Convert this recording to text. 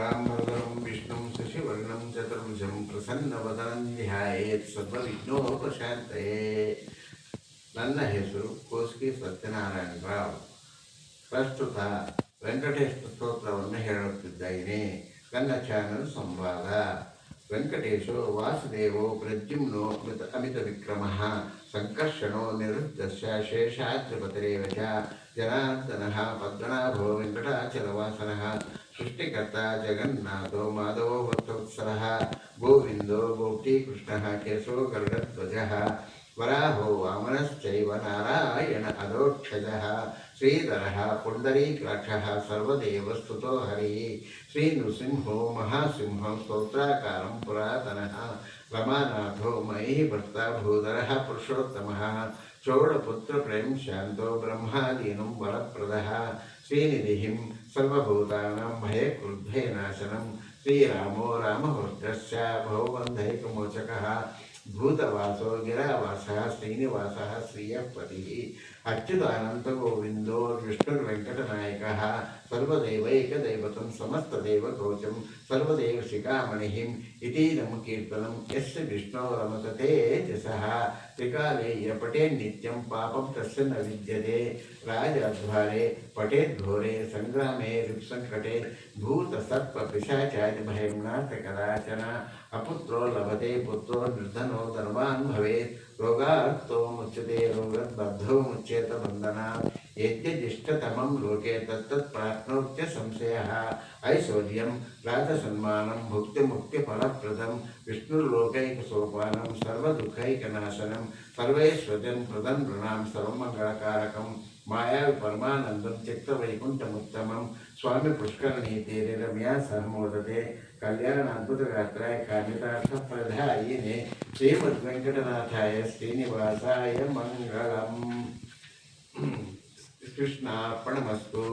शुक्लांबरधरं विष्णुं शशिवर्णं चतुर्भुजं प्रसन्नवदनं ध्यायेत् सर्वविघ्नोपशान्तये। ನನ್ನ ಹೆಸರು ಕೋಸ್ಗಿ ಸತ್ಯನಾರಾಯಣ ರಾವ್. ಪ್ರಸ್ತುತ ವೆಂಕಟೇಶ ಸ್ತೋತ್ರವನ್ನು ಹೇಳುತ್ತಿದ್ದೇನೆ. ನನ್ನ ಚಾನಲ್ ಸಂವಾದ. ವೆಂಕಟೇಶೋ ವಾಸುದೇವೋ ಪ್ರದ್ಯುಮ್ನೋ ಅಮಿತ ವಿಕ್ರಮಃ ಸಂಕರ್ಷಣೋ ನಿರುದ್ಧಸ್ಯ ಶೇಷಾದ್ರಿಪತಿರೇವ ಚ ಜನಾರ್ದನಃ ಪದ್ಮನಾಭೋ ವೆಂಕಟಾಚಲವಾಸನಃ ಸೃಷ್ಟಿಕರ್ತ ಜಗನ್ನಾಥೋ ಮಾಧವೋ ಭಕ್ತವತ್ಸಲಃ ಗೋವಿಂದೋ ಗೋಪೀಕೃಷ್ಣಃ ಕೇಶೋ ಗರುಡಧ್ವಜಃ ವರಾಹೋ ವಾಮನಶ್ಚೈವ ನಾರಾಯಣ ಅಧೋಕ್ಷಜಃ ಶ್ರೀಧರಃ ಪುಂಡರೀಕಾಕ್ಷಃ ಸರ್ವದೇವಸ್ತುತೋ ಹರಿಃ ಶ್ರೀನೃಸಿಂಹೋ ಮಹಾಸಿಂಹಂ ಸ್ತೋತ್ರಾಕಾರಂ ಪುರಾತನಃ ರಮಾನಾಥೋ ಮಯಿ ಭಕ್ತ ಭೂಧರಃ ಪುರುಷೋತ್ತಮಃ ಚೋಳಪುತ್ರ ಪ್ರೇಮ ಶಾಂತೋ ಬ್ರಹ್ಮಾದೀನಂ ವರಪ್ರದಃ ಶ್ರೀನಿಧಿಂ ಸರ್ವಭೂತಾನಾಂ ಭಯಕೃದ್ಭಯನಾಶನಂ ಶ್ರೀರಾಮೋ ರಾಮಭದ್ರಶ್ಚ ಭವಬಂಧೈಕಮೋಚಕಃ ಭೂತವಾಸೋ ಗಿರಾವಾಸಃ ಶ್ರೀನಿವಾಸಃ ಶ್ರೀಯಪತಿಃ ಅಚ್ಯುತಾನಂತ ಗೋವಿಂದೋ ವಿಷ್ಣುರ್ವೆಂಕಟನಾಯಕಃ ಸರ್ವದೇವೈಕದೈವತಂ ಸಮಸ್ತದೇವಕೋಚಂ ಸರ್ವದೇವಶಿಖಾಮಣಿಃ ಇತೀದಂ ಕೀರ್ತನಂ ಯಸ್ಯ ವಿಷ್ಣೋರಮತ ತೇಜಸಃ ತ್ರಿಕಾಲೇ ಯ ಪಠೇನ್ನಿತ್ಯಂ ಪಾಪಂ ತಸ್ಯ ನ ವಿದ್ಯತೆ ರಾಜಾಧ್ವಾರೆ ಪಠೇದ್ಘೋರೆ ಸಂಗ್ರಾಮೇ ರಿಪ್ಸಂಕಟೆ ಭೂತಸರ್ಪ ಪಿಶಾಚಾದಿ ಭಯಂ ನಾಸ್ತಿ ಕದಾಚನ ಅಪುತ್ರೋ ಲಭತೆ ಪುತ್ರೋ ನಿರ್ಧನೋ ಧರ್ಮಾನ್ ಭವೇತ್ ರೋಗಾರ್ಥೋ ಮುಚ್ಯತೆ ರೋಗದ್ಬದ್ಧೋ ಮುಚ್ಯೇತ ಬಂಧನಾತ್ ಯದ್ಯದಿಷ್ಟತಮಂ ಲೋಕೆ ತತ್ತತ್ ಪ್ರಾಪ್ನೋತ್ಯ ಸಂಶಯಃ ಐಶ್ವರ್ಯಂ ರಾಜಸನ್ಮಾನಂ ಭುಕ್ತಿಮುಕ್ತಿಫಲಪ್ರದಂ ವಿಷ್ಣುರ್ಲೋಕೈಕಸೋಪಾನಂ ಸರ್ವದುಃಖೈಕನಾಶನಂ ಸರ್ವೈಶ್ವರ್ಯಂ ಪ್ರದಂ ನೃಣಾಂ ಸರ್ವಮಂಗಳಕಾರಕಂ ಮಾಯಾವಿ ಪರಮಾನಂದಂ ಚಿತ್ತವೈಕುಂಠಮುತ್ತಮಂ ಸ್ವಾಮಿ ಪುಷ್ಕರಣೀತೀರೆ ರಮ್ಯಾ ಸಹಮೋದತೆ ಕಲ್ಯಾಣಾದ್ಭುತಗಾತ್ರಾಯ ಕಾಮಿತಾರ್ಥಪ್ರದಾಯಿನೇ ಶ್ರೀಮದ್ವೆಂಕಟನಾಥಾಯ ಶ್ರೀನಿವಾಸಾಯ ಮಂಗಳಂ. ಕೃಷ್ಣಾರ್ಪಣಮಸ್ತು.